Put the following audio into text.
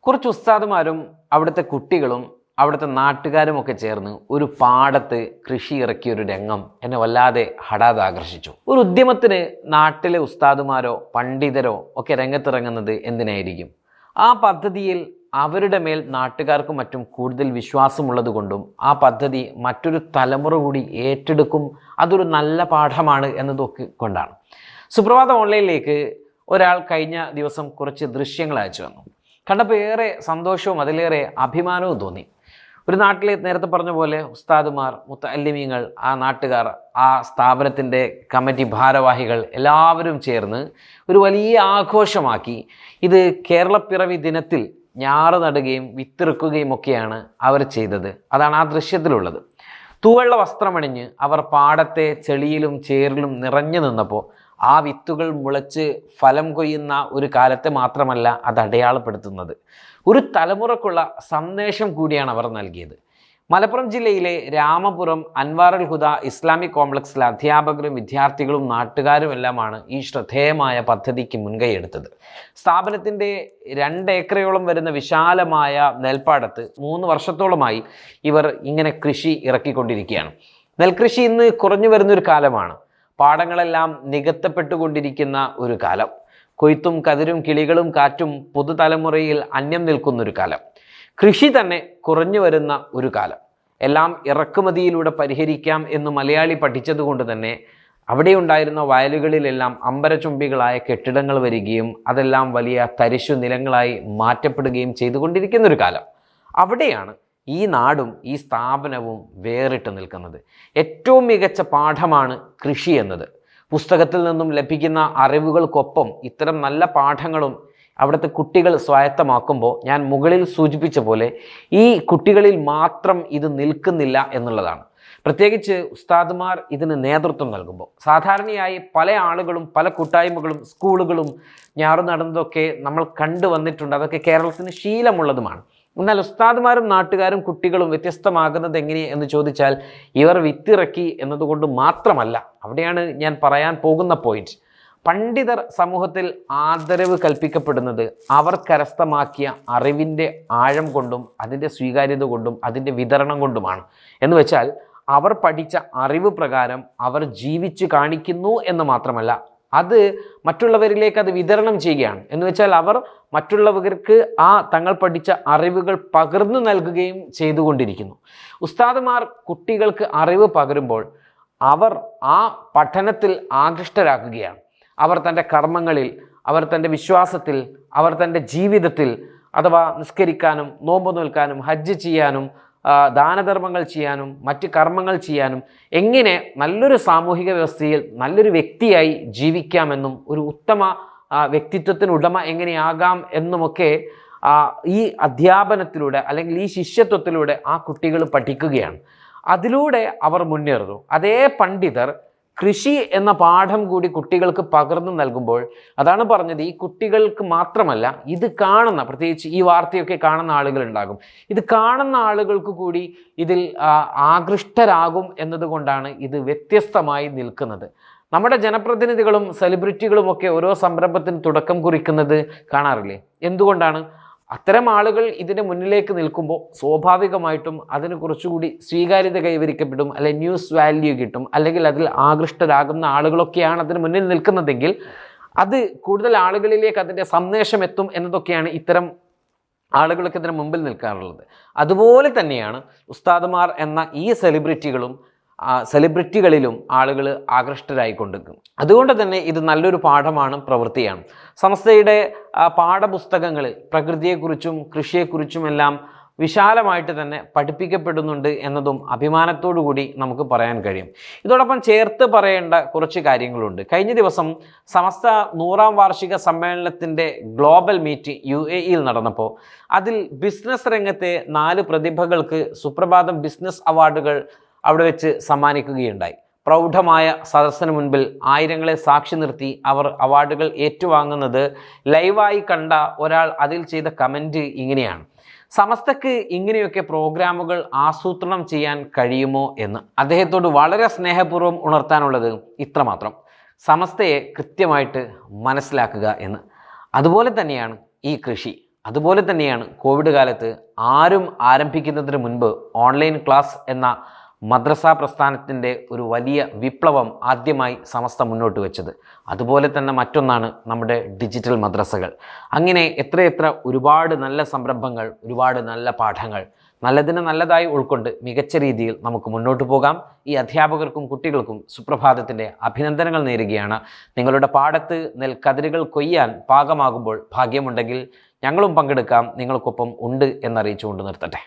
കുറച്ച് ഉസ്താദുമാരും അവിടുത്തെ കുട്ടികളും അവിടുത്തെ നാട്ടുകാരുമൊക്കെ ചേർന്ന് ഒരു പാടത്ത് കൃഷി ഇറക്കിയ ഒരു രംഗം എന്നെ വല്ലാതെ ഹഠാത് ആകർഷിച്ചു. ഒരു ഉദ്യമത്തിന് നാട്ടിലെ ഉസ്താദുമാരോ പണ്ഡിതരോ ഒക്കെ രംഗത്തിറങ്ങുന്നത് എന്തിനായിരിക്കും? ആ പദ്ധതിയിൽ അവരുടെ മേൽ നാട്ടുകാർക്കും മറ്റും കൂടുതൽ വിശ്വാസമുള്ളത് കൊണ്ടും ആ പദ്ധതി മറ്റൊരു തലമുറ കൂടി ഏറ്റെടുക്കും, അതൊരു നല്ല പാഠമാണ് എന്നതൊക്കെ കൊണ്ടാണ്. സുപ്രഭാത ഓൺലൈനിലേക്ക് ഒരാൾ കഴിഞ്ഞ ദിവസം കുറച്ച് ദൃശ്യങ്ങൾ അയച്ചു തന്നു. കണ്ടപ്പോൾ ഏറെ സന്തോഷവും അതിലേറെ അഭിമാനവും തോന്നി. ഒരു നാട്ടിലെ നേരത്തെ പറഞ്ഞ പോലെ ഉസ്താദുമാർ, മുത്തഅല്ലിമീങ്ങൾ, ആ നാട്ടുകാർ, ആ സ്ഥാപനത്തിൻ്റെ കമ്മിറ്റി ഭാരവാഹികൾ എല്ലാവരും ചേർന്ന് ഒരു വലിയ ആഘോഷമാക്കി. ഇത് കേരളപ്പിറവി ദിനത്തിൽ ഞാറ് നടുകയും വിത്തിറക്കുകയും ഒക്കെയാണ് അവർ ചെയ്തത്. അതാണ് ആ ദൃശ്യത്തിലുള്ളത്. തൂവെള്ള വസ്ത്രമണിഞ്ഞ് അവർ പാടത്തെ ചെളിയിലും ചേറിലും നിറഞ്ഞു നിന്നപ്പോൾ ആ വിത്തുകൾ മുളച്ച് ഫലം കൊയ്യുന്ന ഒരു കാലത്തെ മാത്രമല്ല അത് അടയാളപ്പെടുത്തുന്നത്, ഒരു തലമുറക്കുള്ള സന്ദേശം കൂടിയാണ് അവർ നൽകിയത്. മലപ്പുറം ജില്ലയിലെ രാമപുരം അൻവാറുൽ ഹുദ ഇസ്ലാമിക് കോംപ്ലക്സിലെ അധ്യാപകരും വിദ്യാർത്ഥികളും നാട്ടുകാരും എല്ലാമാണ് ഈ ശ്രദ്ധേയമായ പദ്ധതിക്ക് മുൻകൈയെടുത്തത്. സ്ഥാപനത്തിൻ്റെ 2 ഏക്കറയോളം വരുന്ന വിശാലമായ നെൽപ്പാടത്ത് 3 വർഷത്തോളമായി ഇവർ ഇങ്ങനെ കൃഷി ഇറക്കിക്കൊണ്ടിരിക്കുകയാണ്. നെൽകൃഷി ഇന്ന് കുറഞ്ഞു വരുന്നൊരു കാലമാണ്. പാടങ്ങളെല്ലാം നികത്തപ്പെട്ടുകൊണ്ടിരിക്കുന്ന ഒരു കാലം. കൊയ്ത്തും കതിരും കിളികളും കാറ്റും പുതുതലമുറയിൽ അന്യം നിൽക്കുന്നൊരു കാലം. കൃഷി തന്നെ കുറഞ്ഞു വരുന്ന ഒരു കാലം. എല്ലാം ഇറക്കുമതിയിലൂടെ പരിഹരിക്കാം എന്ന് മലയാളി പഠിച്ചതുകൊണ്ട് തന്നെ അവിടെ ഉണ്ടായിരുന്ന വയലുകളിലെല്ലാം അമ്പരചുംബികളായ കെട്ടിടങ്ങൾ വരികയും അതെല്ലാം വലിയ തരിശു നിലങ്ങളായി മാറ്റപ്പെടുകയും ചെയ്തുകൊണ്ടിരിക്കുന്നൊരു കാലം. അവിടെയാണ് ഈ നാടും ഈ സ്ഥാപനവും വേറിട്ട് നിൽക്കുന്നത്. ഏറ്റവും മികച്ച പാഠമാണ് കൃഷി എന്നത്. പുസ്തകത്തിൽ നിന്നും ലഭിക്കുന്ന അറിവുകൾക്കൊപ്പം ഇത്തരം നല്ല പാഠങ്ങളും അവിടുത്തെ കുട്ടികൾ സ്വായത്തമാക്കുമ്പോൾ ഞാൻ മുകളിൽ സൂചിപ്പിച്ച പോലെ ഈ കുട്ടികളിൽ മാത്രം ഇത് നിൽക്കുന്നില്ല എന്നുള്ളതാണ്. പ്രത്യേകിച്ച് ഉസ്താദുമാർ ഇതിന് നേതൃത്വം നൽകുമ്പോൾ സാധാരണയായി പല ആളുകളും പല കൂട്ടായ്മകളും സ്കൂളുകളും ഞാറ് നടുന്നതൊക്കെ നമ്മൾ കണ്ടുവന്നിട്ടുണ്ട്. അതൊക്കെ കേരളത്തിന് ശീലമുള്ളതുമാണ്. എന്നാൽ ഉസ്താദുമാരും നാട്ടുകാരും കുട്ടികളും വ്യത്യസ്തമാകുന്നത് എങ്ങനെ എന്ന് ചോദിച്ചാൽ ഇവർ വിത്തിറക്കി എന്നതുകൊണ്ട് മാത്രമല്ല. അവിടെയാണ് ഞാൻ പറയാൻ പോകുന്ന പോയിന്റ്. പണ്ഡിതർ സമൂഹത്തിൽ ആദരവ് കൽപ്പിക്കപ്പെടുന്നത് അവർ കരസ്ഥമാക്കിയ അറിവിൻ്റെ ആഴം കൊണ്ടും അതിൻ്റെ സ്വീകാര്യത കൊണ്ടും അതിൻ്റെ വിതരണം കൊണ്ടുമാണ്. എന്ന് വെച്ചാൽ അവർ പഠിച്ച അറിവ് പ്രകാരം അവർ ജീവിച്ചു കാണിക്കുന്നു എന്ന് മാത്രമല്ല, അത് മറ്റുള്ളവരിലേക്ക് അത് വിതരണം ചെയ്യുകയാണ്. എന്ന് വെച്ചാൽ അവർ മറ്റുള്ളവർക്ക് ആ തങ്ങൾ പഠിച്ച അറിവുകൾ പകർന്നു നൽകുകയും ചെയ്തുകൊണ്ടിരിക്കുന്നു. ഉസ്താദുമാർ കുട്ടികൾക്ക് അറിവ് പകരുമ്പോൾ അവർ ആ പഠനത്തിൽ ആകൃഷ്ടരാക്കുകയാണ്. അവർ തൻ്റെ കർമ്മങ്ങളിൽ, അവർ തൻ്റെ വിശ്വാസത്തിൽ, അവർ തൻ്റെ ജീവിതത്തിൽ, അഥവാ നിസ്കരിക്കാനും നോമ്പ് നോൽക്കാനും ഹജ്ജ് ചെയ്യാനും ദാനധർമ്മങ്ങൾ ചെയ്യാനും മറ്റ് കർമ്മങ്ങൾ ചെയ്യാനും എങ്ങനെ നല്ലൊരു സാമൂഹിക വ്യവസ്ഥയിൽ നല്ലൊരു വ്യക്തിയായി ജീവിക്കാമെന്നും ഒരു ഉത്തമ വ്യക്തിത്വത്തിനുടമ എങ്ങനെയാകാം എന്നുമൊക്കെ ഈ അധ്യാപനത്തിലൂടെ അല്ലെങ്കിൽ ഈ ശിഷ്യത്വത്തിലൂടെ ആ കുട്ടികൾ പഠിക്കുകയാണ്. അതിലൂടെ അവർ മുന്നേറുന്നു. അതേ പണ്ഡിതർ കൃഷി എന്ന പാഠം കൂടി കുട്ടികൾക്ക് പകർന്നു നൽകുമ്പോൾ, അതാണ് പറഞ്ഞത്, ഈ കുട്ടികൾക്ക് മാത്രമല്ല ഇത് കാണുന്ന, പ്രത്യേകിച്ച് ഈ വാർത്തയൊക്കെ കാണുന്ന ആളുകളുണ്ടാകും, ഇത് കാണുന്ന ആളുകൾക്ക് കൂടി ഇതിൽ ആകൃഷ്ടരാകും എന്നതുകൊണ്ടാണ് ഇത് വ്യത്യസ്തമായി നിൽക്കുന്നത്. നമ്മുടെ ജനപ്രതിനിധികളും സെലിബ്രിറ്റികളും ഒക്കെ ഓരോ സംരംഭത്തിന് തുടക്കം കുറിക്കുന്നത് കാണാറില്ലേ? എന്തുകൊണ്ടാണ്? അത്തരം ആളുകൾ ഇതിന് മുന്നിലേക്ക് നിൽക്കുമ്പോൾ സ്വാഭാവികമായിട്ടും അതിന് കുറച്ചുകൂടി സ്വീകാര്യത കൈവരിക്കപ്പെടും, അല്ലെങ്കിൽ ന്യൂസ് വാല്യൂ കിട്ടും, അല്ലെങ്കിൽ അതിൽ ആകൃഷ്ടരാകുന്ന ആളുകളൊക്കെയാണ് അതിന് മുന്നിൽ നിൽക്കുന്നതെങ്കിൽ അത് കൂടുതൽ ആളുകളിലേക്ക് അതിൻ്റെ സന്ദേശം എത്തും എന്നതൊക്കെയാണ് ഇത്തരം ആളുകൾക്ക് ഇതിന് മുമ്പിൽ നിൽക്കാറുള്ളത്. അതുപോലെ തന്നെയാണ് ഉസ്താദുമാർ എന്ന ഈ സെലിബ്രിറ്റികളിലും ആളുകൾ ആകൃഷ്ടരായിക്കൊണ്ടിരിക്കും. അതുകൊണ്ട് തന്നെ ഇത് നല്ലൊരു പാഠമാണ്, പ്രവൃത്തിയാണ്. സമസ്തയുടെ പാഠപുസ്തകങ്ങളിൽ പ്രകൃതിയെക്കുറിച്ചും കൃഷിയെക്കുറിച്ചുമെല്ലാം വിശാലമായിട്ട് തന്നെ പഠിപ്പിക്കപ്പെടുന്നുണ്ട് എന്നതും അഭിമാനത്തോടു കൂടി നമുക്ക് പറയാൻ കഴിയും. ഇതോടൊപ്പം ചേർത്ത് പറയേണ്ട കുറച്ച് കാര്യങ്ങളുണ്ട്. കഴിഞ്ഞ ദിവസം സമസ്ത 100ാം വാർഷിക സമ്മേളനത്തിൻ്റെ ഗ്ലോബൽ മീറ്റ് UAEയിൽ നടന്നപ്പോൾ അതിൽ ബിസിനസ് രംഗത്തെ 4 പ്രതിഭകൾക്ക് സുപ്രഭാതം ബിസിനസ് അവാർഡുകൾ അവിടെ വെച്ച് സമ്മാനിക്കുകയുണ്ടായി. പ്രൗഢമായ സദസ്സിന് മുൻപിൽ ആയിരങ്ങളെ സാക്ഷി നിർത്തി അവർ അവാർഡുകൾ ഏറ്റുവാങ്ങുന്നത് ലൈവായി കണ്ട ഒരാൾ അതിൽ ചെയ്ത കമൻറ്റ് ഇങ്ങനെയാണ്: സമസ്തക്ക് ഇങ്ങനെയൊക്കെ പ്രോഗ്രാമുകൾ ആസൂത്രണം ചെയ്യാൻ കഴിയുമോ എന്ന്. അദ്ദേഹത്തോട് വളരെ സ്നേഹപൂർവ്വം ഉണർത്താനുള്ളത് ഇത്രമാത്രം: സമസ്തയെ കൃത്യമായിട്ട് മനസ്സിലാക്കുക എന്ന്. അതുപോലെ തന്നെയാണ് ഈ കൃഷി. അതുപോലെ തന്നെയാണ് കോവിഡ് കാലത്ത് ആരും ആരംഭിക്കുന്നതിന് മുൻപ് ഓൺലൈൻ ക്ലാസ് എന്ന മദ്രസ പ്രസ്ഥാനത്തിൻ്റെ ഒരു വലിയ വിപ്ലവം ആദ്യമായി സമസ്ത മുന്നോട്ട് വെച്ചത്. അതുപോലെ തന്നെ മറ്റൊന്നാണ് നമ്മുടെ ഡിജിറ്റൽ മദ്രസകൾ. അങ്ങനെ എത്രയെത്ര ഒരുപാട് നല്ല സംരംഭങ്ങൾ, ഒരുപാട് നല്ല പാഠങ്ങൾ, നല്ലതിന് നല്ലതായി ഉൾക്കൊണ്ട് മികച്ച രീതിയിൽ നമുക്ക് മുന്നോട്ട് പോകാം. ഈ അധ്യാപകർക്കും കുട്ടികൾക്കും സുപ്രഭാതത്തിൻ്റെ അഭിനന്ദനങ്ങൾ നേരുകയാണ്. നിങ്ങളുടെ പാടത്ത് നെൽക്കതിരുകൾ കൊയ്യാൻ പാകമാകുമ്പോൾ ഭാഗ്യമുണ്ടെങ്കിൽ ഞങ്ങളും പങ്കെടുക്കാം, നിങ്ങൾക്കൊപ്പം ഉണ്ട് എന്നറിയിച്ചുകൊണ്ട് നിർത്തട്ടെ.